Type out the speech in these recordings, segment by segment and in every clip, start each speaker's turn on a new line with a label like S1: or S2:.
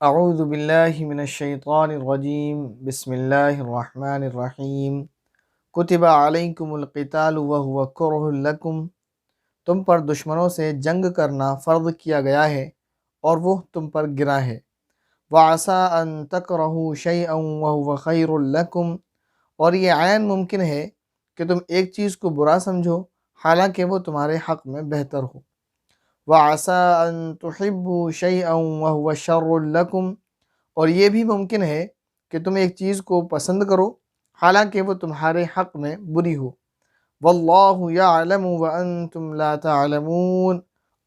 S1: अऊज़ु बिल्लाहि मिनश्शैतानिर्रजीम बिस्मिल्लाहिर्रहमानिर्रहीम कुतिबा अलैकुमुल क़ितालु व हुवा कुरहुल लकुम। तुम पर दुश्मनों से जंग करना फ़र्ज़ किया गया है और वो तुम पर गिरा है। व असा अन तकरहू शैअन व हुवा खैरुल लकुम, और ये आयन मुमकिन है कि तुम एक चीज़ को बुरा समझो हालांकि वो तुम्हारे हक़ में बेहतर हो। व असा अन तुहिब्बू शैअन व हुवा शर्रुल लकुम, और ये भी मुमकिन है कि तुम एक चीज़ को पसंद करो हालांकि वो तुम्हारे हक़ में बुरी हो। वल्लाहु यअलमु व अंतुम ला तअलमून,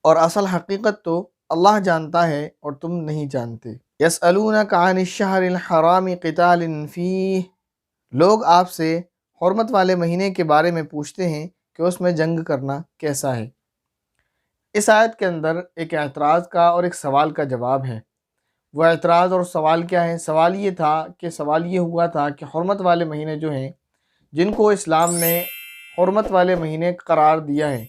S1: और असल हकीकत तो अल्लाह जानता है और तुम नहीं जानते। यसअलूनका अनिश-शहरिल हरामि क़ितालिन फ़ीह, लोग आपसे हुर्मत वाले महीने के बारे में पूछते हैं कि उसमें जंग करना कैसा है। इस आयत के अंदर एक एतराज़ का और एक सवाल का जवाब है। वो एतराज़ और सवाल क्या है? सवाल ये हुआ था कि हुर्मत वाले महीने जो हैं, जिनको इस्लाम ने हुर्मत वाले महीने करार दिया है,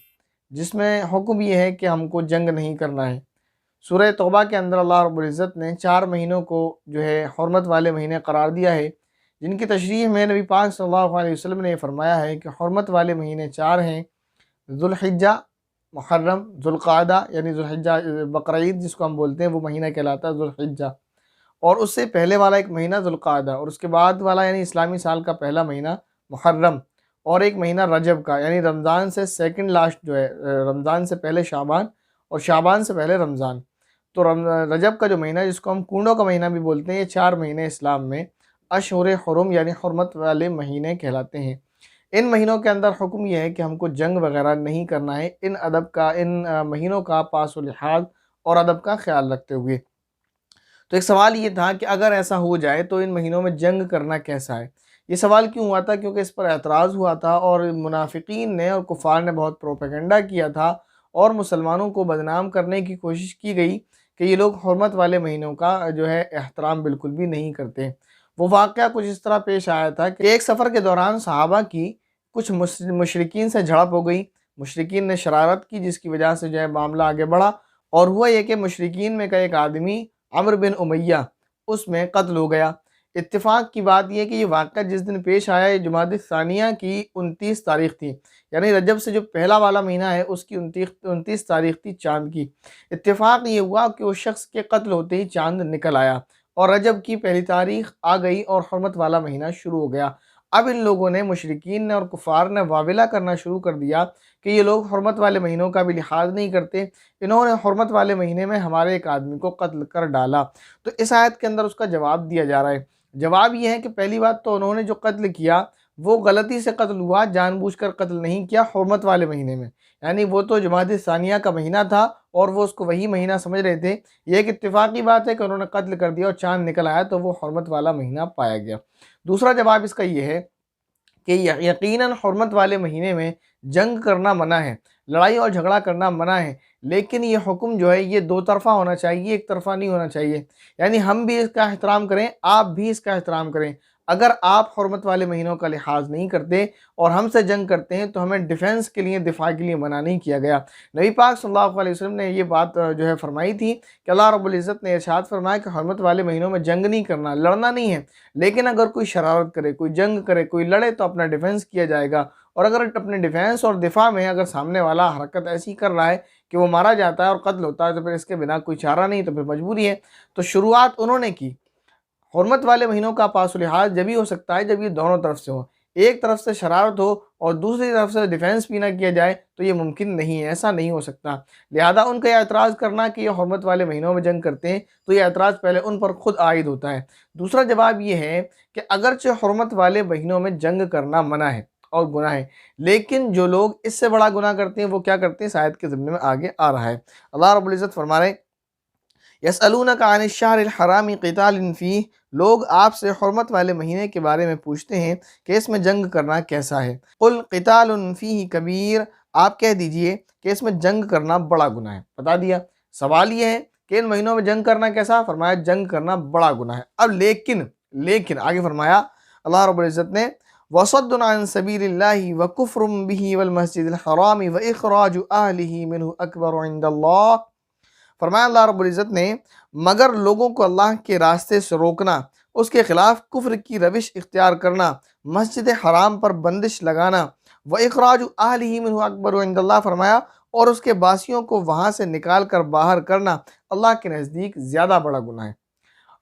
S1: जिसमें हुक्म ये है कि हमको जंग नहीं करना है। सूरह तौबा के अंदर अल्लाह रब्बुल इज़्ज़त ने 4 महीनों को जो है हुर्मत वाले महीने करार दिया है, जिनकी तशरीह में नबी पाक सल्लल्लाहु अलैहि वसल्लम ने फरमाया है कि हुर्मत वाले महीने 4 हैं। ज़ुल्हिज्जा, मुहर्रम, ज़ुल्क़ादा यानी ज़ुल्हिज्जा बकरीद जिसको हम बोलते हैं, वो महीना कहलाता है ज़ुल्हिज्जा। और उससे पहले वाला एक महीना ज़ुल्क़ादा, और उसके बाद वाला यानी इस्लामी साल का पहला महीना मुहर्रम, और एक महीना रजब का यानी रमज़ान से सेकंड लास्ट जो है, रमज़ान से पहले शाबान और शाबान से पहले रमज़ान। तो रजब का जो महीना है, जिसको हम कूड़ों का महीना भी बोलते हैं, ये 4 महीने इस्लाम में अशहुर हुरुम यानी हुर्मत वाले महीने कहलाते हैं। इन महीनों के अंदर हुक्म ये है कि हमको जंग वगैरह नहीं करना है, इन महीनों का पास व लिहाज और अदब का ख्याल रखते हुए। तो एक सवाल ये था कि अगर ऐसा हो जाए तो इन महीनों में जंग करना कैसा है? ये सवाल क्यों हुआ था? क्योंकि इस पर एतराज़ हुआ था और मुनाफिकीन ने और कुफ़ार ने बहुत प्रोपेगेंडा किया था और मुसलमानों को बदनाम करने की कोशिश की गई कि ये लोग हुर्मत वाले महीनों का जो है एहतराम बिल्कुल भी नहीं करते। वो वाक़या कुछ इस तरह पेश आया था कि एक सफ़र के दौरान सहाबा की कुछ मुशरिकीन से झड़प हो गई। मुशरिकीन ने शरारत की, जिसकी वजह से जो है मामला आगे बढ़ा, और हुआ ये कि मुशरिकीन में का एक आदमी अमर बिन उमैया उसमें कत्ल हो गया। इत्तेफाक की बात यह कि ये वाक़या जिस दिन पेश आया, ये जुमाद सानिया की 29 तारीख़ थी, यानी रजब से जो पहला वाला महीना है उसकी 29 तारीख़ थी चाँद की। इत्तेफाक ये हुआ कि उस शख्स के कत्ल होते ही चाँद निकल आया और रजब की पहली तारीख़ आ गई और हुर्मत वाला महीना शुरू हो गया। अब इन लोगों ने, मुशरिकीन ने और कुफ़ार ने वाविला करना शुरू कर दिया कि ये लोग हुर्मत वाले महीनों का भी लिहाज नहीं करते, इन्होंने हुर्मत वाले महीने में हमारे एक आदमी को कत्ल कर डाला। तो इस आयत के अंदर उसका जवाब दिया जा रहा है। जवाब ये है कि पहली बात तो उन्होंने जो कत्ल किया वो गलती से कत्ल हुआ, जानबूझकर कत्ल नहीं किया हुर्मत वाले महीने में। यानी वो तो जुमाद सानिया का महीना था और वो उसको वही महीना समझ रहे थे। ये एक इत्तेफाकी बात है कि उन्होंने कत्ल कर दिया और चाँद निकल आया तो वो हुर्मत वाला महीना पाया गया। दूसरा जवाब इसका ये है कि यकीनन हुर्मत वाले महीने में जंग करना मना है, लड़ाई और झगड़ा करना मना है, लेकिन ये हुक्म जो है ये दो तरफ़ा होना चाहिए, एक तरफ़ा नहीं होना चाहिए। यानी हम भी इसका एहतराम करें, आप भी इसका एहतराम करें। अगर आप हुर्मत वाले महीनों का लिहाज नहीं करते और हमसे जंग करते हैं तो हमें डिफेंस के लिए, दिफा के लिए मना नहीं किया गया। नबी पाक सल्लल्लाहु अलैहि वसल्लम ने ये बात जो है फरमाई थी कि अल्लाह रब्बुल इज़्ज़त ने इरशाद फरमाया कि हुर्मत वाले महीनों में जंग नहीं करना, लड़ना नहीं है। लेकिन अगर कोई शरारत करे, कोई जंग करे, कोई लड़े तो अपना डिफेंस किया जाएगा। और अगर अपने डिफेंस और दिफा में अगर सामने वाला हरकत ऐसी कर रहा है कि वो मारा जाता है और कत्ल होता है तो फिर इसके बिना कोई चारा नहीं, तो फिर मजबूरी है। तो शुरुआत उन्होंने की। हुर्मत वाले महीनों का पास लिहाज जब ही हो सकता है जब ये दोनों तरफ से हो। एक तरफ से शरारत हो और दूसरी तरफ से डिफेंस भी ना किया जाए तो ये मुमकिन नहीं है, ऐसा नहीं हो सकता। लिहाजा उनका ये एतराज़ करना कि ये हुर्मत वाले महीनों में जंग करते हैं, तो ये एतराज़ पहले उन पर खुद आयद होता है। दूसरा जवाब ये है कि अगरचे हुर्मत वाले महीनों में जंग करना मना है और गुनाह है, लेकिन जो लोग इससे बड़ा गुनाह करते हैं वो क्या करते हैं, इस आयत के ज़िम्ने में आगे आ रहा है। अल्लाह रब्बुल इज़्ज़त फरमा रहे हैं, यसअलूनका अनिश-शहरिल हरामि क़ितालिन फ़ीह, लोग आपसे हुर्मत वाले महीने के बारे में पूछते हैं कि इसमें जंग करना कैसा है। कुल क़ितालुन फ़ीह कबीर, आप कह दीजिए कि इसमें जंग करना बड़ा गुनाह है। बता दिया। सवाल ये है कि इन महीनों में जंग करना कैसा? फरमाया जंग करना बड़ा गुनाह है। अब लेकिन आगे फरमाया अल्लाह रब्बुल इज़्ज़त ने, वसद्दुन अन सबीलिल्लाहि व कुफ्रुम बिही वल मस्जिदिल हरामि व इख़राजु अहलिही मिन्हु अकबरु इंदल्लाह फरमाया अल्लाह रब्बुल इज़्ज़त ने, मगर लोगों को अल्लाह के रास्ते से रोकना, उसके ख़िलाफ़ कुफ्र की रविश इख्तियार करना, मस्जिद हराम पर बंदिश लगाना, व इखराजु अहलिही मिन्हु अकबर इंदल्लाह, फरमाया और उसके बासियों को वहाँ से निकाल कर बाहर करना अल्लाह के नज़दीक ज़्यादा बड़ा गुनाह है।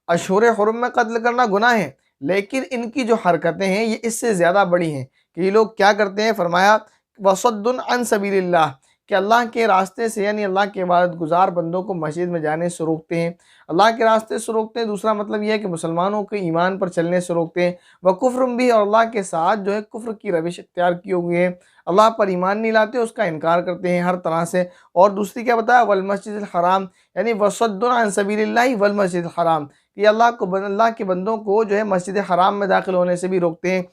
S1: अशहूर हुर्म में कत्ल करना गुनाह है, लेकिन इनकी जो हरकतें हैं ये इससे ज़्यादा बड़ी हैं कि ये लोग क्या करते हैं। फरमाया वसद्दुन अन सबीलिल्लाह, कि अल्लाह के रास्ते से यानी अल्लाह के इबादत गुजार बंदों को मस्जिद में जाने से रोकते हैं, अल्लाह के रास्ते से रोकते हैं। दूसरा मतलब यह है कि मुसलमानों के ईमान पर चलने से रोकते हैं। व कुफ्रम भी, और अल्लाह के साथ जो है कुफ्र की रविश इख्तियार की हुई है, अल्लाह पर ईमान नहीं लाते, उसका इनकार करते हैं हर तरह से। और दूसरी क्या बताया, वल मस्जिदिल हराम, यानी वसद्दुन अन सबीलिल्लाह वल मस्जिदिल हराम, कि अल्लाह के बंदों को जो है मस्जिद हराम में दाखिल होने से भी रोकते हैं।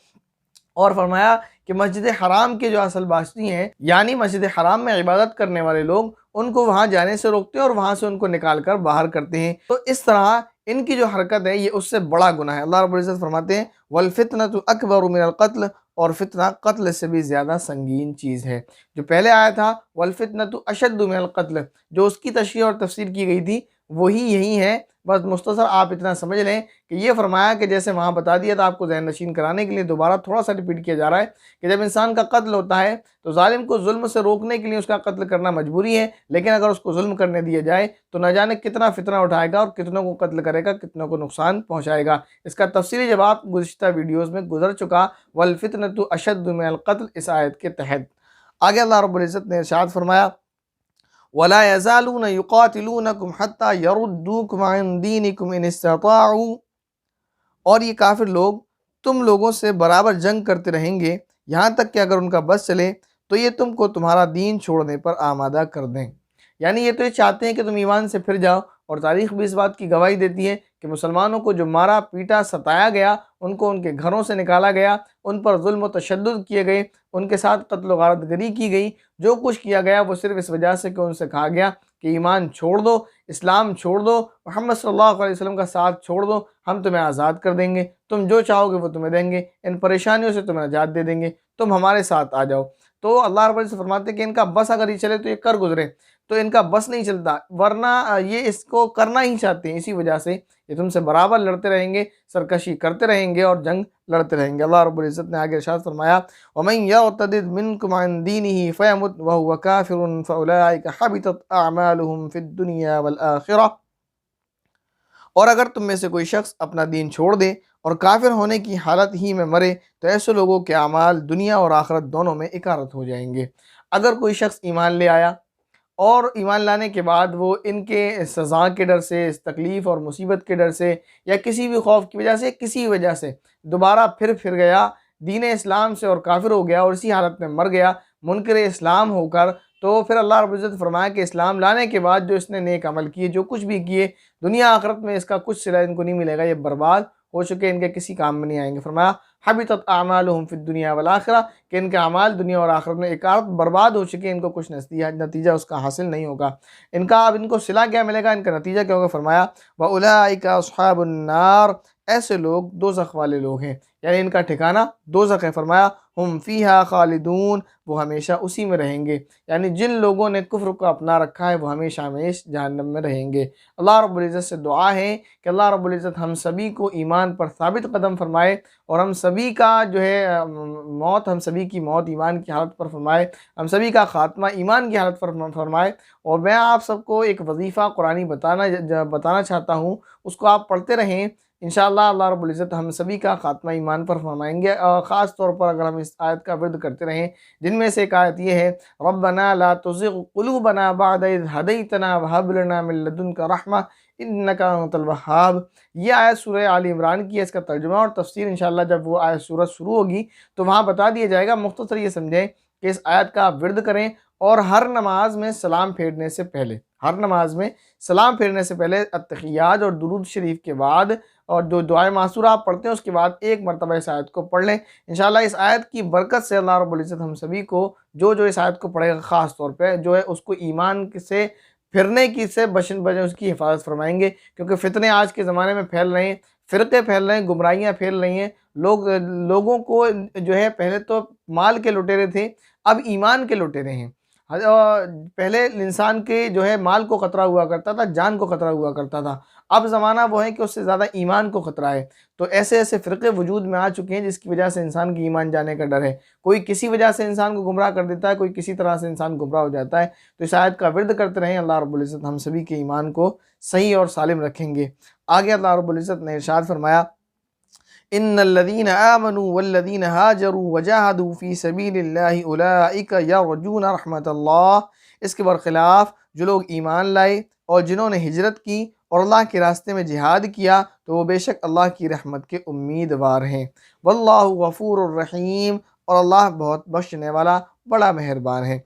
S1: और फरमाया कि मस्जिद हराम के जो असल बासी हैं, यानी मस्जिद हराम में इबादत करने वाले लोग, उनको वहाँ जाने से रोकते हैं और वहाँ से उनको निकाल कर बाहर करते हैं। तो इस तरह इनकी जो हरकत है ये उससे बड़ा गुनाह है। अल्लाह रब्बुल इज़्ज़त फरमाते हैं वल फितनतु अकबरु मिनल क़त्ल, और फितना कत्ल से भी ज़्यादा संगीन चीज़ है। जो पहले आया था वल फितनतु अशद्दु मिनल क़त्ल, जो उसकी तशरीह और तफसीर की गई थी वही यही है। बस मुख्तसर आप इतना समझ लें कि ये फरमाया कि जैसे वहाँ बता दिया था, आपको ज़हन नशीन कराने के लिए दोबारा थोड़ा सा रिपीट किया जा रहा है कि जब इंसान का कत्ल होता है तो जालिम को जुल्म से रोकने के लिए उसका कत्ल करना मजबूरी है, लेकिन अगर उसको जुल्म करने दिया जाए तो न जाने कितना फितना उठाएगा और कितनों को कत्ल करेगा, कितनों को नुकसान पहुँचाएगा। इसका तफसीली जवाब गुज़िश्ता वीडियोज़ में गुजर चुका, वल फितनतु अशद्दु मिनल क़त्ल, इस आयत के तहत। आगे अल्लाह रब्बुल इज़्ज़त ने इरशाद फरमाया वला यज़ालून युक़ातिलूनकुम हत्ता यरुद्दूकुम अन दीनिकुम इन इस्तताऊ, और ये काफिर लोग तुम लोगों से बराबर जंग करते रहेंगे यहाँ तक कि अगर उनका बस चले तो ये तुमको तुम्हारा दीन छोड़ने पर आमादा कर दें। यानी ये तो ये चाहते हैं कि तुम ईमान से फिर जाओ, और तारीख़ भी इस बात की गवाही देती है कि मुसलमानों को जो मारा पीटा सताया गया, उनको उनके घरों से निकाला गया, उन पर जुल्म व तशद्दुद किए गए, उनके साथ कत्ल गारतगरी की गई, जो कुछ किया गया वो सिर्फ़ इस वजह से कि उनसे कहा गया कि ईमान छोड़ दो, इस्लाम छोड़ दो, मोहम्मद सल्लल्लाहु अलैहि वसल्लम का साथ छोड़ दो, हम तुम्हें आज़ाद कर देंगे, तुम जो चाहोगे वो तुम्हें देंगे, इन परेशानियों से तुम्हें निजात दे देंगे, तुम हमारे साथ आ जाओ। तो अल्लाह रब्बुल इज़्ज़त फरमाते हैं कि इनका बस अगर ये चले तो ये कर गुजरे, तो इनका बस नहीं चलता, वरना ये इसको करना ही चाहते हैं। इसी वजह से ये तुमसे बराबर लड़ते रहेंगे, सरकशी करते रहेंगे और जंग लड़ते रहेंगे। अल्लाह रब्बुल इज़्ज़त ने आगे इरशाद फरमाया वमन यर्तदिद मिनकुम अन दीनिही फयमुत व हुवा काफिरुन फउलाइका हबितत अअमालुहुम फिद दुनिया वल आखिरह, और अगर तुम में से कोई शख्स अपना दीन छोड़ दे और काफिर होने की हालत ही में मरे तो ऐसे लोगों के अमाल दुनिया और आखिरत दोनों में इकारत हो जाएंगे। अगर कोई शख्स ईमान ले आया और ईमान लाने के बाद वो इनके सज़ा के डर से, इस तकलीफ़ और मुसीबत के डर से, या किसी भी खौफ की वजह से, किसी वजह से दोबारा फिर गया दीन इस्लाम से और काफिर हो गया और इसी हालत में मर गया मुनकर इस्लाम होकर, तो फिर अल्लाह रब्बुल इज़्ज़त फरमाया कि इस्लाम लाने के बाद जो इसने नेक अमल किए, जो कुछ भी किए, दुनिया आखिरत में इसका कुछ सिला इनको नहीं मिलेगा, ये बर्बाद हो चुके, इनके किसी काम में नहीं आएंगे। फरमाया हबितत अमालुहुम फिद दुनिया वल आखिरह, कि इनके अमाल दुनिया और आखिरत में एकार्त बर्बाद हो चुके, इनको कुछ नतीजा उसका हासिल नहीं होगा। इनका अब इनको सिला क्या मिलेगा, इनका नतीजा क्या होगा। फरमाया व उलाइका अस्हाबुन नार, ऐसे लोग दोज़ख वाले लोग हैं, यानी इनका ठिकाना दोज़ख है। फरमाया हुम फ़ीहा खालिदून, वो हमेशा उसी में रहेंगे, यानी जिन लोगों ने कुफ्र को अपना रखा है वो हमेशा हमेशा जहन्नम में रहेंगे। अल्लाह रब्बुल इज़्ज़त से दुआ है कि अल्लाह रब्बुल इज़्ज़त हम सभी को ईमान पर साबित कदम फरमाए, और हम सभी का जो है मौत, हम सभी की मौत ईमान की हालत पर फरमाए, हम सभी का ख़ात्मा ईमान की हालत पर फरमाए। और मैं आप सबको एक वजीफ़ा कुरानी बताना चाहता हूँ, उसको आप पढ़ते रहें, इंशाअल्लाह अल्लाह रब्बुल इज़्ज़त हम सभी का ख़ात्मा ईमान पर फरमाएंगे। ख़ास तौर पर अगर हम इस आयत का विर्द करते रहें, जिनमें से एक आयत ये है रब्बना ला तुज़िग़ क़ुलूबना बअद इज़ हदैतना व हब लना मिन लदुनका रहमा इन्नका अंतल वह्हाब। ये आयत सूरह आल इमरान की है। इसका तर्जुमा और तफसीर इंशाअल्लाह जब वो आयत सूरत शुरू होगी तो वहाँ बता दिया जाएगा। मुख्तसर ये समझें कि इस आयत का आप विर्द करें, और हर नमाज में सलाम फेरने से पहले, हर नमाज में सलाम फेरने से पहले अत्तहियात और दुरूद शरीफ के बाद और जो दुआए मासूरा आप पढ़ते हैं उसके बाद एक मरतबा इस आयत को पढ़ लें। इंशाअल्लाह इस आयत की बरकत से अल्लाह रब्बुल इज़्ज़त हम सभी को जो इस आयत को पढ़ेगा ख़ास तौर पे जो है उसको ईमान से फिरने की से बचन उसकी हिफाजत फरमाएंगे, क्योंकि फितने आज के ज़माने में फैल रहे हैं, फ़िरक़े फैल रहे हैं, गुमराहियाँ फैल रही हैं, लोगों को जो है पहले तो माल के लुटेरे थे, अब ईमान के लुटेरे हैं। पहले इंसान के जो है माल को ख़तरा हुआ करता था, जान को ख़तरा हुआ करता था। अब ज़माना वो है कि उससे ज़्यादा ईमान को ख़तरा है। तो ऐसे ऐसे फ़िरक़े वजूद में आ चुके हैं जिसकी वजह से इंसान की ईमान जाने का डर है। कोई किसी वजह से इंसान को गुमराह कर देता है, कोई किसी तरह से इंसान गुमराह हो जाता है। तो इस आयत का विर्द करते रहें, अल्लाह रब्बुल इज़्ज़त हम सभी के ईमान को सही और सालिम रखेंगे। आगे अल्लाह रब्बुल इज़्ज़त ने इरशाद फरमाया, इन्नल्लज़ीना आमनू वल्लज़ीना हाजरू वजाहदू फ़ी सबीलिल्लाहि उलाइका यरजूना रहमतल्लाह। इसके बरखिलाफ़ जो लोग ईमान लाए और जिन्होंने हिजरत की और अल्लाह के रास्ते में जिहाद किया तो वो बेशक अल्लाह की रहमत के उम्मीदवार हैं। वल्लाहु गफूरुर रहीम, और अल्लाह बहुत बख्शने वाला बड़ा मेहरबान है।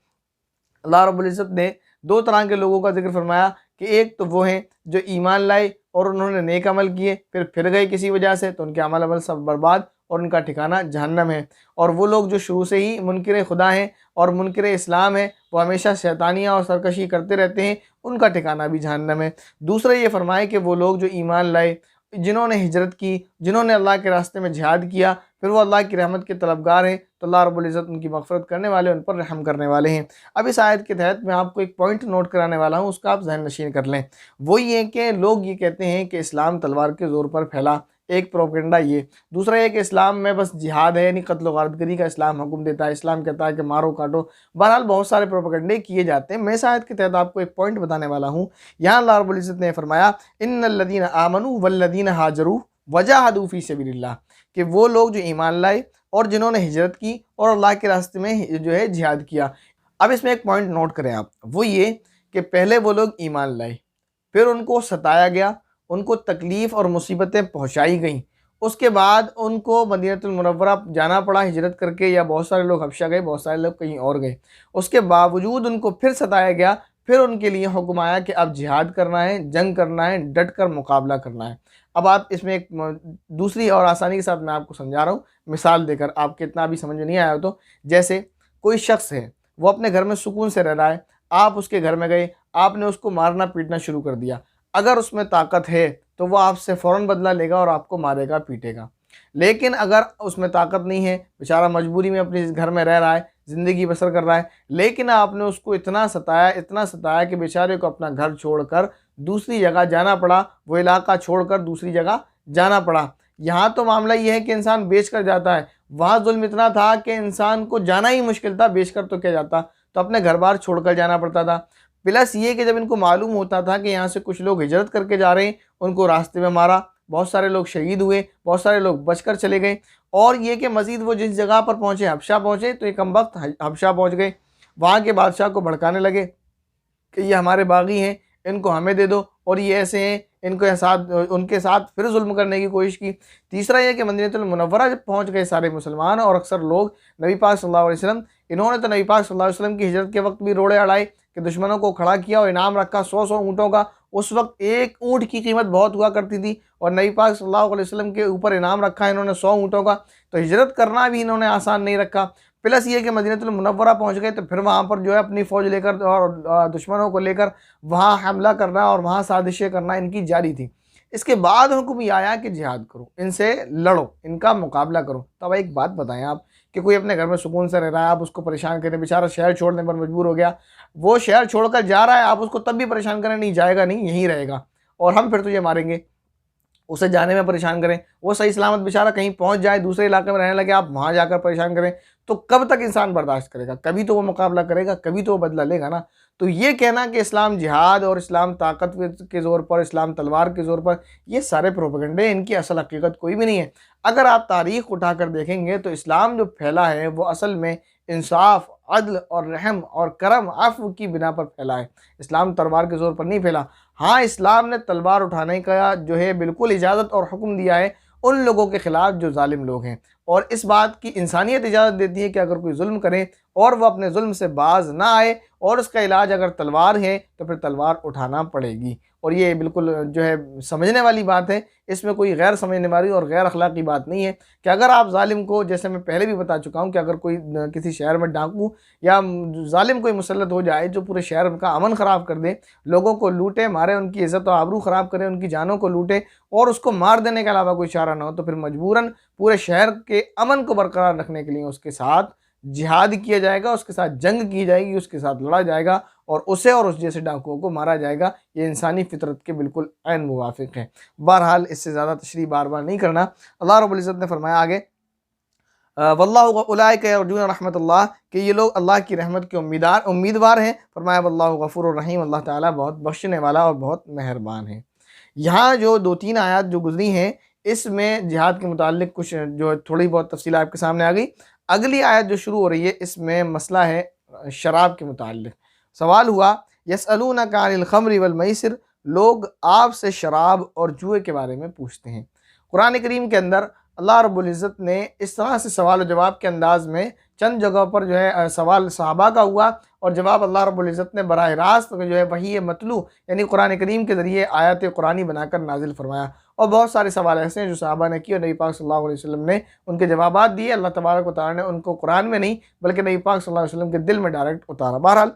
S1: अल्लाह रब्बुल इज़्ज़त ने दो तरह के लोगों का ज़िक्र फरमाया कि एक तो वो हैं जो ईमान लाए और उन्होंने नेक अमल किए, फिर गए किसी वजह से, तो उनके अमल सब बर्बाद और उनका ठिकाना जहन्नम है। और वो लोग जो शुरू से ही मुनकिर खुदा हैं और मुनकिर इस्लाम है, वो हमेशा शैतानियाँ और सरकशी करते रहते हैं, उनका ठिकाना भी जहन्नम है। दूसरा ये फरमाए कि वो लोग जो ईमान लाए, जिन्होंने हिजरत की, जिन्होंने अल्लाह के रास्ते में जिहाद किया, फिर वो अल्लाह की रहमत के तलबगार हैं, तो अल्लाह रब्बुल इज़्ज़त उनकी मग़फ़िरत करने वाले, उन पर रहम करने वाले हैं। अब इस आयत के तहत मैं आपको एक पॉइंट नोट कराने वाला हूँ, उसका आप ज़हन नशीन कर लें। वो ये कि लोग ये कहते हैं कि इस्लाम तलवार के ज़ोर पर फैला, एक प्रोपेगेंडा ये। दूसरा ये कि इस्लाम में बस जिहाद है, यानी कत्ल व गारतगरी का इस्लाम हुक्म देता है, इस्लाम कहता है कि मारो काटो। बहरहाल बहुत सारे प्रोपेगेंडे किए जाते हैं। मैं इस आयत के तहत आपको एक पॉइंट बताने वाला हूँ। यहाँ अल्लाह रब्बुल इज़्ज़त ने फरमाया, इन्नल्लज़ीना आमनू वल्लज़ीना हाजरू वजाहदू फ़ी सबीलिल्लाह, कि वो लोग जो ईमान लाए और जिन्होंने हिजरत की और अल्लाह के रास्ते में जो है जिहाद किया। अब इसमें एक पॉइंट नोट करें आप, वो ये कि पहले वो लोग ईमान लाए, फिर उनको सताया गया, उनको तकलीफ़ और मुसीबतें पहुँचाई गईं। उसके बाद उनको मदीनतुल मुनव्वरा जाना पड़ा हिजरत करके, या बहुत सारे लोग हबशा गए, बहुत सारे लोग कहीं और गए। उसके बावजूद उनको फिर सताया गया, फिर उनके लिए हुक्म आया कि अब जिहाद करना है, जंग करना है, डट कर मुकाबला करना है। अब आप इसमें एक दूसरी और आसानी के साथ मैं आपको समझा रहा हूँ, मिसाल देकर, आपके इतना भी समझ में नहीं आया हो तो। जैसे कोई शख्स है, वो अपने घर में सुकून से रह रहा है, आप उसके घर में गए, आपने उसको मारना पीटना शुरू कर दिया। अगर उसमें ताकत है तो वो आपसे फ़ौरन बदला लेगा और आपको मारेगा पीटेगा। लेकिन अगर उसमें ताकत नहीं है, बेचारा मजबूरी में अपने इस घर में रह रहा है, ज़िंदगी बसर कर रहा है, लेकिन आपने उसको इतना सताया कि बेचारे को अपना घर छोड़कर दूसरी जगह जाना पड़ा, वो इलाका छोड़कर दूसरी जगह जाना पड़ा। यहाँ तो मामला ये है कि इंसान बेच कर जाता है, वहाँ ज़ुल्म इतना था कि इंसान को जाना ही मुश्किल था, बेच कर तो क्या जाता, तो अपने घर बार छोड़कर जाना पड़ता था। प्लस ये कि जब इनको मालूम होता था कि यहाँ से कुछ लोग हिजरत करके जा रहे हैं, उनको रास्ते में मारा, बहुत सारे लोग शहीद हुए, बहुत सारे लोग बचकर चले गए। और ये कि मज़ीद वो जिस जगह पर पहुँचे, हबशा पहुँचे, तो ये कमबख्त हबशा पहुँच गए। वहाँ के बादशाह को भड़काने लगे कि ये हमारे बागी हैं, इनको हमें दे दो, और ये ऐसे हैं, इनके साथ उनके साथ फिर जुल्म करने की कोशिश की। तीसरा ये कि मदीनतुल मुनव्वरा जब पहुँच गए सारे मुसलमान और अक्सर लोग, नबी पाक सल्लल्लाहु अलैहि वसल्लम, इन्होंने तो नबी पाक सल्लल्लाहु अलैहि वसल्लम की हिजरत के वक्त भी रोड़े अड़ाए कि दुश्मनों को खड़ा किया और इनाम रखा 100-100 ऊँटों का। उस वक्त एक ऊँट की कीमत बहुत हुआ करती थी और नबी पाक सल्लल्लाहु अलैहि वसल्लम के ऊपर इनाम रखा इन्होंने 100 ऊँटों का। तो हिजरत करना भी इन्होंने आसान नहीं रखा। प्लस ये कि मदीनतुल मुनव्वरा पहुँच गए तो फिर वहाँ पर जो है अपनी फ़ौज लेकर और दुश्मनों को लेकर वहाँ हमला करना और वहाँ साजिशें करना इनकी जारी थी। इसके बाद हुक्म ये आया कि जिहाद करो, इनसे लड़ो, इनका मुकाबला करो। तो अब एक बात बताएं आप कि कोई अपने घर में सुकून से रह रहा है, आप उसको परेशान करें, बेचारा शहर छोड़ने पर मजबूर हो गया, वो शहर छोड़कर जा रहा है, आप उसको तब भी परेशान करें, नहीं जाएगा नहीं, यहीं रहेगा और हम फिर तुझे मारेंगे, उसे जाने में परेशान करें, वो सही सलामत बेचारा कहीं पहुंच जाए, दूसरे इलाके में रहने लगे, आप वहां जाकर परेशान करें, तो कब तक इंसान बर्दाश्त करेगा? कभी तो वो मुकाबला करेगा, कभी तो वो बदला लेगा ना। तो ये कहना कि इस्लाम जिहाद और इस्लाम ताकत के ज़ोर पर, इस्लाम तलवार के ज़ोर पर, ये सारे प्रोपेगेंडे, इनकी असल हकीकत कोई भी नहीं है। अगर आप तारीख़ उठाकर देखेंगे तो इस्लाम जो फैला है वो असल में इंसाफ, अदल और रहम और करम, अफ़्व की बिना पर फैला है। इस्लाम तलवार के ज़ोर पर नहीं फैला। हाँ, इस्लाम ने तलवार उठाने का जो है बिल्कुल इजाज़त और हुक्म दिया है उन लोगों के ख़िलाफ़ जो ज़ालिम लोग हैं, और इस बात की इंसानियत इजाज़त देती है कि अगर कोई जुल्म करे और वह अपने जुल्म से बाज ना आए और उसका इलाज अगर तलवार है तो फिर तलवार उठाना पड़ेगी। और ये बिल्कुल जो है समझने वाली बात है, इसमें कोई गैर समझने वाली और गैर अखलाकी बात नहीं है कि अगर आप ज़ालिम को, जैसे मैं पहले भी बता चुका हूँ कि अगर कोई किसी शहर में डाकू या ज़ालिम कोई मुसल्लत हो जाए जो पूरे शहर का अमन ख़राब कर दे, लोगों को लूटे मारे, उनकी इज़्ज़त और आबरू ख़राब करे, उनकी जानों को लूटे और उसको मार देने के अलावा कोई चारा ना हो, तो फिर मजबूरन पूरे शहर के अमन को बरकरार रखने के लिए उसके साथ जिहाद किया जाएगा, उसके साथ जंग की जाएगी, उसके साथ लड़ा जाएगा और उसे और उस जैसे डाकुओं को मारा जाएगा। ये इंसानी फितरत के बिल्कुल ऐन मुवाफिक है। बहरहाल इससे ज़्यादा तशरीह बार बार नहीं करना। अल्लाह रब्बुल इज़्ज़त ने फरमाया आगे, वल्लाहु उलाइका यरजून रहमतुल्लाह, कि ये लोग अल्लाह की रहमत के उम्मीदवार हैं। फरमाया वल्लाहु गफूरुर रहीम, अल्लाह ताला बहुत बख्शने वाला और बहुत मेहरबान है। यहाँ जो 2-3 आयत जो गुजरी हैं, इसमें जिहाद के मुताल्लिक कुछ जो थोड़ी बहुत तफसील आपके सामने आ गई। अगली आयत जो शुरू हो रही है, इसमें मसला है शराब के मुताल्लिक। सवाल हुआ, यसअलूनका अनिल खम्रि वल मैसिर, लोग आपसे शराब और जुए के बारे में पूछते हैं। कुरान करीम के अंदर अल्लाह रब्बुल इज़्ज़त ने इस तरह से सवाल और जवाब के अंदाज़ में चंद जगहों पर जो है सवाल सहाबा का हुआ और जवाब अल्लाह रब्बुल इज़्ज़त ने बराह रास्त जो है वही मतलू यानी कुरान करीम के ज़रिए आयत कुरानी बनाकर नाजिल फरमाया। और बहुत सारे सवाल ऐसे हैं जो सहाबा ने किए और नबी पाक सल्लल्लाहु अलैहि वसल्लम ने उनके जवाबात दिए। अल्लाह तबारक व तआला ने उनको कुरान में नहीं बल्कि नबी पाक सल्लल्लाहु अलैहि वसल्लम के दिल में डायरेक्ट उतारा। बहरहाल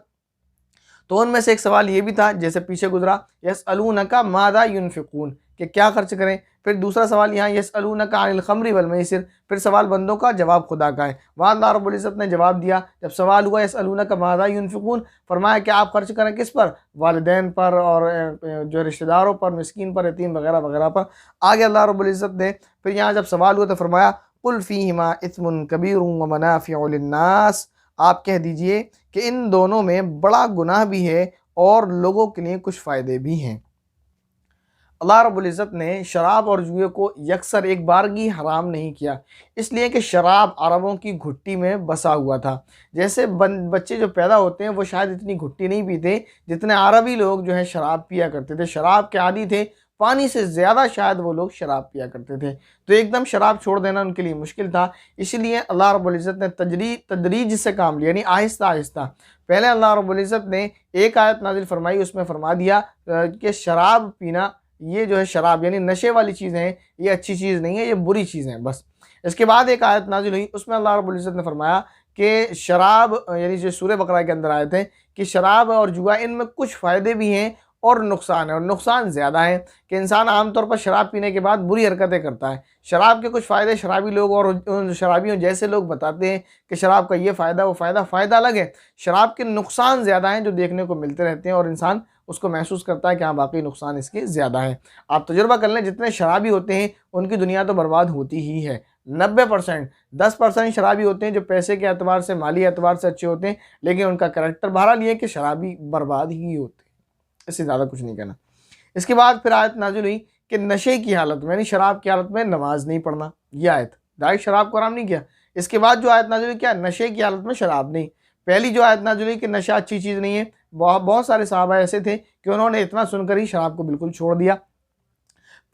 S1: तो उनमें से एक सवाल ये भी था जैसे पीछे गुजरा, यसअलूनका माज़ा युनफ़िकून, कि क्या खर्च करें। फिर दूसरा सवाल यहाँ यसअलूनका अनिल खम्रि वल मैसिर, फिर सवाल बंदों का जवाब खुदा का है। वहाँ अल्लाह रब्बुल इज़्ज़त ने जवाब दिया, जब सवाल हुआ यसअलूनका माज़ा युनफ़िकून, फरमाया कि आप खर्च करें किस पर, वालिदैन पर और जो रिश्तेदारों पर, मिस्कीन पर, यतीम वगैरह वगैरह पर। आगे अल्लाह रब्बुल इज़्ज़त ने फिर यहाँ जब सवाल हुआ तो फरमाया कुल फ़ीहिमा इस्मुन कबीरुन व मनाफ़िउ लिन्नास, आप कह दीजिए कि इन दोनों में बड़ा गुनाह भी है और लोगों के लिए कुछ फ़ायदे भी हैं। अल्लाह रब्बुल इज़्ज़त ने शराब और जुए को यकसर एक बारगी हराम नहीं किया, इसलिए कि शराब अरबों की घुट्टी में बसा हुआ था। जैसे बच्चे जो पैदा होते हैं वो शायद इतनी घुट्टी नहीं पीते जितने अरबी लोग जो है शराब पिया करते थे, शराब के आदी थे, पानी से ज़्यादा शायद वो लोग शराब पिया करते थे। तो एकदम शराब छोड़ देना उनके लिए मुश्किल था, इसलिए अल्लाह रब्बुल इज़्ज़त ने तदरीज से काम लिया, यानी आहिस्ता आहिस्ता। पहले अल्लाह रब्बुल इज़्ज़त ने एक आयत नाजिल फरमाई, उसमें फरमा दिया कि शराब पीना, ये जो है शराब यानी नशे वाली चीज़ें हैं, ये अच्छी चीज़ नहीं है, ये बुरी चीज़ें हैं बस। इसके बाद एक आयत नाजिल हुई, उसमें अल्लाह रब्बुल इज़्ज़त ने फरमाया कि शराब यानी जो सूरह बकरा के अंदर आए थे कि शराब और जुआ इनमें कुछ फ़ायदे भी हैं और नुकसान है, और नुकसान ज़्यादा है कि इंसान आमतौर पर शराब पीने के बाद बुरी हरकतें करता है। शराब के कुछ फ़ायदे शराबी लोग और उन शराबियों जैसे लोग बताते हैं कि शराब का ये फ़ायदा वो फ़ायदा अलग है। शराब के नुकसान ज़्यादा हैं जो देखने को मिलते रहते हैं और इंसान उसको महसूस करता है कि हाँ वाकई नुकसान इसके ज़्यादा है। आप तजुर्बा कर लें, जितने शराबी होते हैं उनकी दुनिया तो बर्बाद होती ही है। 90%, 10% शराबी होते हैं जो पैसे के एतबार से, माली एतबार से अच्छे होते हैं, लेकिन उनका करैक्टर बहरहाल ये है कि शराबी बर्बाद ही होते हैं। इससे ज़्यादा कुछ नहीं कहना। इसके बाद फिर आयत नाज़िल हुई कि नशे की हालत में यानी शराब की हालत में नमाज नहीं पढ़ना। ये आयत डायरेक्ट शराब को हराम नहीं किया। इसके बाद जो आयत नाज़िल हुई क्या, नशे की हालत में शराब नहीं। पहली जो आयत नाज़िल हुई कि नशा अच्छी चीज़ नहीं है, बहुत सारे सहाबा ऐसे थे कि उन्होंने इतना सुनकर ही शराब को बिल्कुल छोड़ दिया।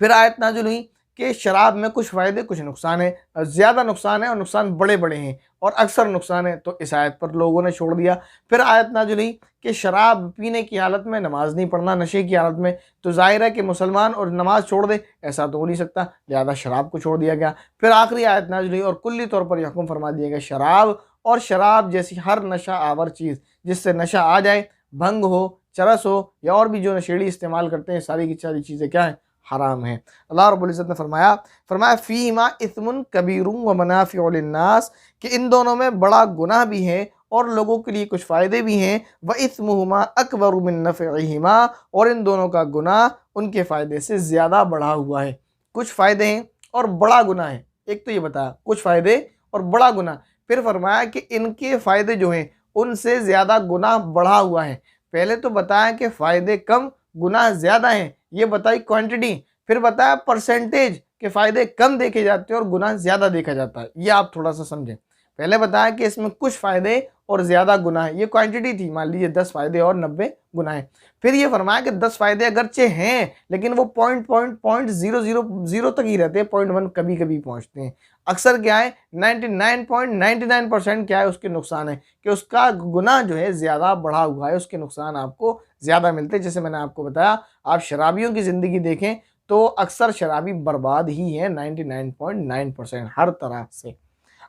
S1: फिर आयत नाज़िल हुई कि शराब में कुछ फ़ायदे कुछ नुकसान है, ज़्यादा नुकसान है और नुकसान बड़े बड़े हैं और अक्सर नुकसान है, तो इस आयत पर लोगों ने छोड़ दिया। फिर आयत नाज़िल हुई कि शराब पीने की हालत में नमाज नहीं पढ़ना, नशे की हालत में, तो ज़ाहिर है कि मुसलमान और नमाज छोड़ दे ऐसा तो हो नहीं सकता, लिहाजा शराब को छोड़ दिया गया। फिर आखिरी आयत नाज़िल हुई और कुल्ली तौर पर यह हुक्म फरमा दिया गया शराब और शराब जैसी हर नशा आवर चीज़ जिससे नशा आ जाए, भंग हो, चरस हो या और भी जो नशेड़ी इस्तेमाल करते हैं, सारी की सारी चीज़ें क्या हैं, हराम है। अल्लाह रब्बुल इज़्ज़त ने फरमाया फ़ीहिमा इस्मुन कबीरुन व मनाफ़िउ लिन्नास, कि इन दोनों में बड़ा गुनाह भी है और लोगों के लिए कुछ फ़ायदे भी हैं। व इस्मुहुमा अकबरु मिन नफ़इहिमा, और इन दोनों का गुनाह उनके फ़ायदे से ज़्यादा बढ़ा हुआ है। कुछ फ़ायदे हैं और बड़ा गुनाह है। एक तो ये बताया कुछ फ़ायदे और बड़ा गुनाह, फिर फरमाया कि इनके फ़ायदे जो हैं उनसे ज़्यादा गुनाह बढ़ा हुआ है। पहले तो बताया कि फ़ायदे कम गुनाह ज़्यादा हैं, ये बताई क्वांटिटी। फिर बताया परसेंटेज के फ़ायदे कम देखे जाते हैं और गुनाह ज़्यादा देखा जाता है। ये आप थोड़ा सा समझें। पहले बताया कि इसमें कुछ फ़ायदे और ज़्यादा गुनाह, ये क्वांटिटी थी, मान लीजिए 10 फ़ायदे और 90 गुनाह। फिर ये फरमाया कि 10 फ़ायदे अगरचे हैं लेकिन वो पॉइंट 0.000 तक ही रहते हैं, 0.1 कभी कभी पहुँचते हैं। अक्सर क्या है 99.99% क्या है उसके नुकसान है कि उसका गुनाह जो है ज़्यादा बढ़ा हुआ है, उसके नुकसान आपको ज़्यादा मिलते हैं। जैसे मैंने आपको बताया, आप शराबियों की ज़िंदगी देखें तो अक्सर शराबी बर्बाद ही है 99.9% हर तरह से।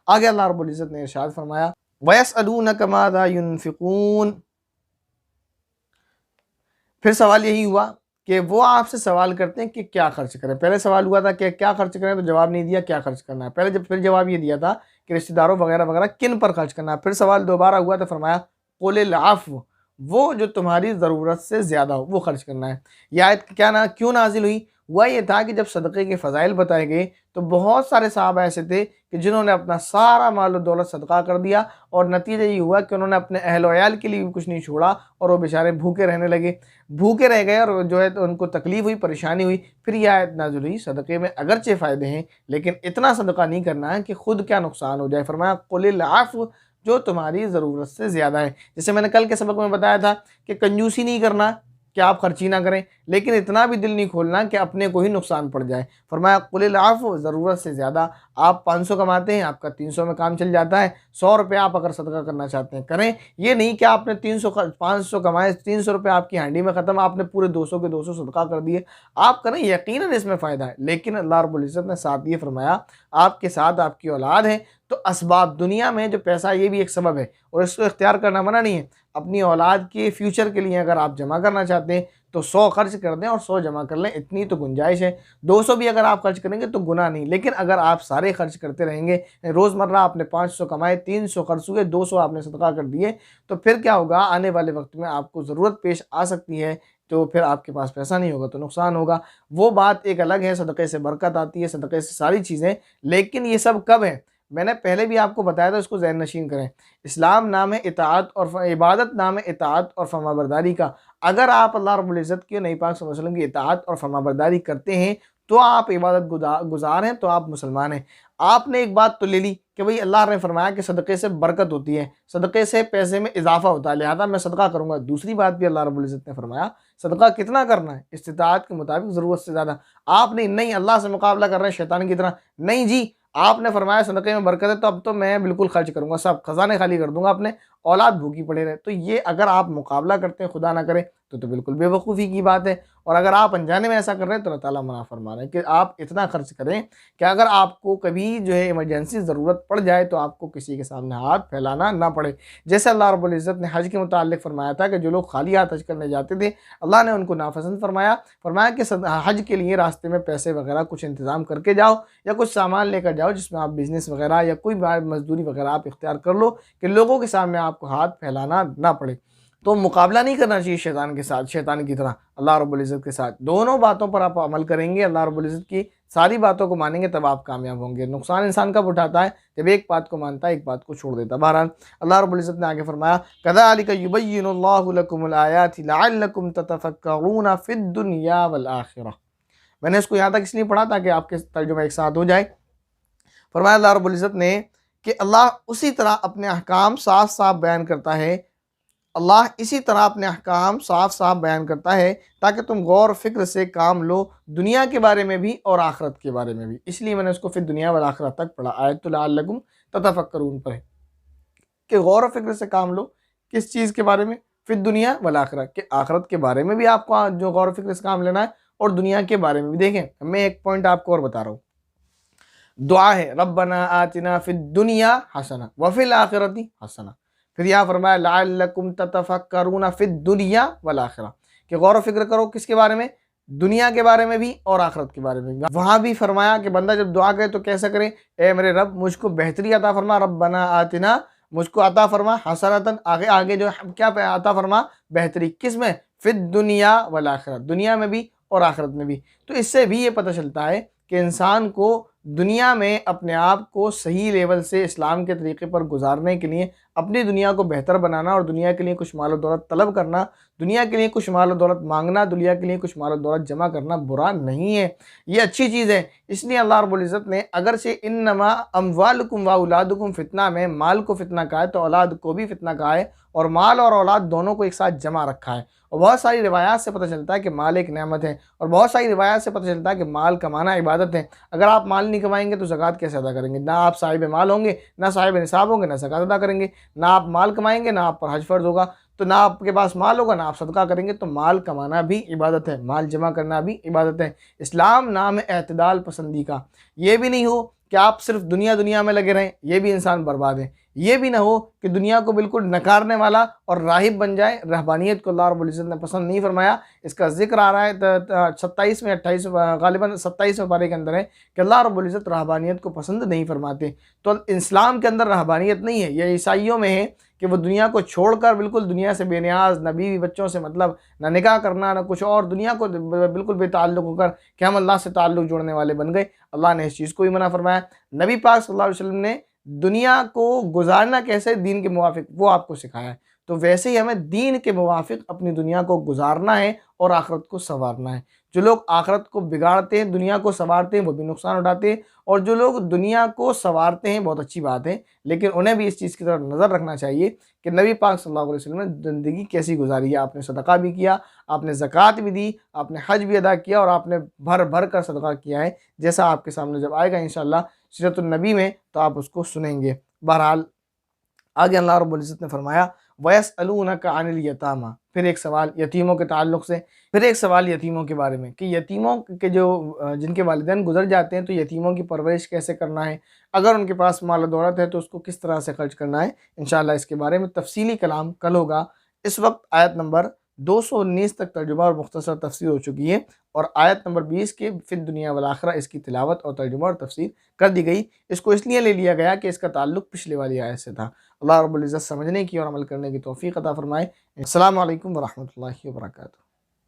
S1: आगे अल्लाह रब्बुल इज़्ज़त ने इरशाद फरमाया वयसअलूनका माज़ा युनफ़िकून, फिर सवाल यही हुआ कि वो आपसे सवाल करते हैं कि क्या खर्च करें। पहले सवाल हुआ था कि क्या खर्च करें, तो जवाब नहीं दिया क्या खर्च करना है। फिर जवाब ये दिया था कि रिश्तेदारों वगैरह वगैरह किन पर खर्च करना है। फिर सवाल दोबारा हुआ तो फरमाया कुलिल अफ़्व, वो जो तुम्हारी ज़रूरत से ज़्यादा हो वो खर्च करना है। यह आयत क्या ना क्यों नाजिल हुई? हुआ ये था कि जब सदक़े के फ़ज़ाइल बताए गए तो बहुत सारे सहाबा ऐसे थे कि जिन्होंने अपना सारा माल और दौलत सदका कर दिया और नतीजा ये हुआ कि उन्होंने अपने अहल वयाल के लिए भी कुछ नहीं छोड़ा और वो बेचारे भूखे रहने लगे, भूखे रह गए और जो है तो उनको तकलीफ़ हुई, परेशानी हुई। फिर यह आयत नाज़िल हुई सदक़े में अगरचे फ़ायदे हैं लेकिन इतना सदका नहीं करना है कि खुद क्या नुकसान हो जाए। फरमाया कुलिल अफ़्व, जो तुम्हारी ज़रूरत से ज़्यादा है। जैसे मैंने कल के सबक में बताया था कि कंजूसी नहीं करना कि आप खर्ची ना करें, लेकिन इतना भी दिल नहीं खोलना कि अपने को ही नुकसान पड़ जाए। फरमाया कुलिल अफ़्व, ज़रूरत से ज़्यादा। आप 500 कमाते हैं, आपका 300 में काम चल जाता है, 100 रुपये आप अगर सदका करना चाहते हैं करें। ये नहीं कि आपने 500 कमाए, 300 रुपये आपकी हांडी में ख़त्म, आपने पूरे 200 के 200 सदका कर दिए। आप करें, यकीनन इसमें फ़ायदा है, लेकिन अल्लाह रब्बुल इज़्ज़त ने साथ ये फरमाया आपके साथ आपकी औलाद है तो असबाब दुनिया में जो पैसा ये भी एक सबब है और इसको इख्तियार करना मना नहीं है। अपनी औलाद के फ्यूचर के लिए अगर आप जमा करना चाहते हैं तो 100 खर्च कर दें और 100 जमा कर लें, इतनी तो गुंजाइश है। 200 भी अगर आप खर्च करेंगे तो गुनाह नहीं, लेकिन अगर आप सारे खर्च करते रहेंगे, रोज़मर्रा आपने 500 कमाए, 300 खर्च हुए, 200 आपने सदका कर दिए, तो फिर क्या होगा, आने वाले वक्त में आपको ज़रूरत पेश आ सकती है तो फिर आपके पास पैसा नहीं होगा तो नुकसान होगा। वो बात एक अलग है, सदक़े से बरकत आती है, सदक़े से सारी चीज़ें, लेकिन ये सब कब है? मैंने पहले भी आपको बताया था, इसको ज़हन नशीन करें। इस्लाम नाम है इताअत और इबादत नाम है इताअत और फरमाबरदारी का। अगर आप अल्लाह रब्बुल इज़्ज़त के नबी पाक सल्लल्लाहु अलैहि वसल्लम की इताअत और फरमाबरदारी करते हैं तो आप इबादत गुज़ार हैं, तो आप मुसलमान हैं। आपने एक बात तो ले ली कि भाई अल्लाह ने फरमाया कि सदक़े से बरकत होती है, सदक़े से पैसे में इज़ाफ़ा होता है, लिहाज़ा मैं सदका करूँगा। दूसरी बात भी अल्लाह रब्बुल इज़्ज़त ने फरमाया सदका कितना करना है? इस्तिताअत के मुताबिक, ज़रूरत से ज़्यादा। आपने नहीं अल्लाह से मुकाबला कर रहे हैं शैतान की तरह, नहीं जी, आपने फरमाया सदक़े में बरकत है तो अब तो मैं बिल्कुल खर्च करूँगा, सब खज़ाने खाली कर दूँगा, अपने औलाद भूखी पड़े रहे। तो ये अगर आप मुकाबला करते हैं, खुदा ना करे, तो बिल्कुल बेवकूफ़ी की बात है। और अगर आप अनजाने में ऐसा कर रहे हैं तो अल्लाह ताला मना फरमा रहे हैं कि आप इतना खर्च करें कि अगर आपको कभी जो है इमरजेंसी ज़रूरत पड़ जाए तो आपको किसी के सामने हाथ फैलाना ना पड़े। जैसे अल्लाह रब्बुल इज़्ज़त ने हज के मुताल्लिक़ फरमाया था कि जो लोग खाली हाथ हज करने जाते थे, अल्लाह ने उनको नापसंद फरमाया। फरमाया कि हज के लिए रास्ते में पैसे वगैरह कुछ इंतज़ाम करके जाओ या कुछ सामान लेकर जाओ जिसमें आप बिज़नेस वगैरह या कोई मज़दूरी वगैरह आप इख्तियार कर लो कि लोगों के सामने आपको हाथ फैलाना ना पड़े। तो मुकाबला नहीं करना चाहिए शैतान के साथ, शैतान की तरह अल्लाह रब्बुल इज़्ज़त के साथ। दोनों बातों पर आप अमल करेंगे, अल्लाह रब्बुल इज़्ज़त की सारी बातों को मानेंगे, तब आप कामयाब होंगे। नुकसान इंसान कब उठाता है? जब एक बात को मानता है, एक बात को छोड़ देता है। बहरहाल अल्लाह रब्बुल इज़्ज़त ने आगे फरमाया कज़ालिक युबय्यिनुल्लाहु लकुमुल आयाति लअल्लकुम ततफ़क्करून फ़िद दुनिया वल आखिरह। मैंने इसको यहाँ तक इसलिए पढ़ा ताकि आपके तर्जुमा एक साथ हो जाए। फरमाया अल्लाह रब्बुल इज़्ज़त ने कि अल्लाह उसी तरह अपने अहकाम साफ साफ बयान करता है, अल्लाह इसी तरह अपने अहकाम साफ साफ बयान करता है ताकि तुम गौर फ़िक्र से काम लो, दुनिया के बारे में भी और आखिरत के बारे में भी। इसलिए मैंने उसको फिर दुनिया वल आखिरत तक पढ़ा। आयतुल लअल्लकुम ततफ़क्करून पर है कि गौर फ़िक्र से काम लो, किस चीज़ के बारे में? फिर दुनिया वल आखिरत, के आखिरत के बारे में भी आपको जो गौर फ़िक्र से काम लेना है और दुनिया के बारे में भी। देखें, मैं एक पॉइंट आपको और बता रहा हूँ। दुआ है रब्बना आतिना फिद दुनिया हसना व फिल आखिरती हसना। फिर यहाँ फरमाया लअल्लकुम ततफ़क्करून फिद दुनिया वल आखिरा, कि गौर फ़िक्र करो किसके बारे में? दुनिया के बारे में भी और आखिरत के बारे में भी। वहाँ भी फरमाया कि बंदा जब दुआ करे तो कैसा करे? ए मेरे रब, मुझको बेहतरी अता फरमा, रब्बना आतिना, मुझको अता फरमा, हसनतन, आगे आगे जो क्या अता फरमा? बेहतरी। किस में? फिद दुनिया वल आखिरा, दुनिया में भी और आखिरत में भी। तो इससे भी ये पता चलता है कि इंसान को दुनिया में अपने आप को सही लेवल से इस्लाम के तरीके पर गुजारने के लिए अपनी दुनिया को बेहतर बनाना और दुनिया के लिए कुछ माल और दौलत तलब करना, दुनिया के लिए कुछ माल और दौलत मांगना, दुनिया के लिए कुछ माल और दौलत जमा करना बुरा नहीं है, ये अच्छी चीज़ है। इसलिए अल्लाह रब्बुल इज़्ज़त ने अगर से इन्नमा अम्वालुकुम व औलादुकुम फितना में माल को फितना कहा है तो औलाद को भी फितना कहा है, और माल और औलाद दोनों को एक साथ जमा रखा है। और बहुत सारी रिवायात से पता चलता है कि माल एक नेमत है, और बहुत सारी रिवायात से पता चलता है कि माल कमाना इबादत है। अगर आप माल नहीं कमाएंगे तो ज़कात कैसे अदा करेंगे? ना आप साहिब माल होंगे, ना साहिब निसाब होंगे, ना ज़कात अदा करेंगे। ना आप माल कमाएंगे, ना आप पर हज फर्ज होगा, तो ना आपके पास माल होगा, ना आप सदका करेंगे। तो माल कमाना भी इबादत है, माल जमा करना भी इबादत है। इस्लाम नाम है एतदाल पसंदी का। ये भी नहीं हो कि आप सिर्फ दुनिया दुनिया में लगे रहें, ये भी इंसान बर्बाद है। ये भी ना हो कि दुनिया को बिल्कुल नकारने वाला और राहिब बन जाए। रहबानियत को अल्लाह रब्बुल इज़्ज़त ने पसंद नहीं फरमाया। इसका ज़िक्र आ रहा है 27 में 28 गालिबन 27वें पारे के अंदर है कि अल्लाह रब्बुल इज़्ज़त रहबानियत को पसंद नहीं फरमाते। तो इस्लाम के अंदर रहबानियत नहीं है, यह ईसाइयों में है कि वो दुनिया को छोड़कर बिल्कुल दुनिया से बेनियाज, ना बीवी बच्चों से मतलब, ना निकाह करना, ना कुछ और, दुनिया को बिल्कुल बेताल्लुक़ होकर कि हम अल्लाह से ताल्लुक़ जोड़ने वाले बन गए। अल्लाह ने इस चीज़ को भी मना फरमाया। नबी पाक सल्लल्लाहु अलैहि वसल्लम ने दुनिया को गुजारना कैसे दीन के मुवाफिक वो आपको सिखाया है। तो वैसे ही हमें दीन के मुवाफिक अपनी दुनिया को गुजारना है और आखिरत को संवारना है। जो लोग आखिरत को बिगाड़ते हैं, दुनिया को संवारते हैं, वो भी नुकसान उठाते हैं, और जो लोग दुनिया को संवारते हैं बहुत अच्छी बात है, लेकिन उन्हें भी इस चीज़ की तरफ नज़र रखना चाहिए कि नबी पाक सल्लल्लाहु अलैहि वसल्लम ने ज़िंदगी कैसी गुजारी है। आपने सदका भी किया, आपने ज़कात भी दी, आपने हज भी अदा किया और आपने भर भर कर सदका किया है, जैसा आपके सामने जब आएगा इंशाअल्लाह सीरतुन नबी में तो आप उसको सुनेंगे। बहरहाल आगे अल्लाह रब्बुल इज़्ज़त ने फरमाया वयसअलूनका अनिल यतामा, फिर एक सवाल यतीमों के ताल्लुक़ से, फिर एक सवाल यतीमों के बारे में कि यतीमों के जो जिनके वालिदैन गुज़र जाते हैं तो यतीमों की परवरिश कैसे करना है, अगर उनके पास माल दौलत है तो उसको किस तरह से खर्च करना है। इंशाअल्लाह इसके बारे में तफ़सीली कलाम कल होगा। इस वक्त आयत नंबर 219 तक तर्जुमा और मुख्तसर तफसीर हो चुकी है, और आयत नंबर 20 के फिर दुनिया वल आखिरा इसकी तिलावत और तर्जुमा और तफसीर कर दी गई। इसको इसलिए ले लिया गया कि इसका ताल्लुक़ पिछले वाली आयत से था। अल्लाह रब्बुल इज़्ज़त समझने की और अमल करने की तौफ़ीक़ अता फ़रमाए। अस्सलामु अलैकुम व रहमतुल्लाहि व बरकातुहू।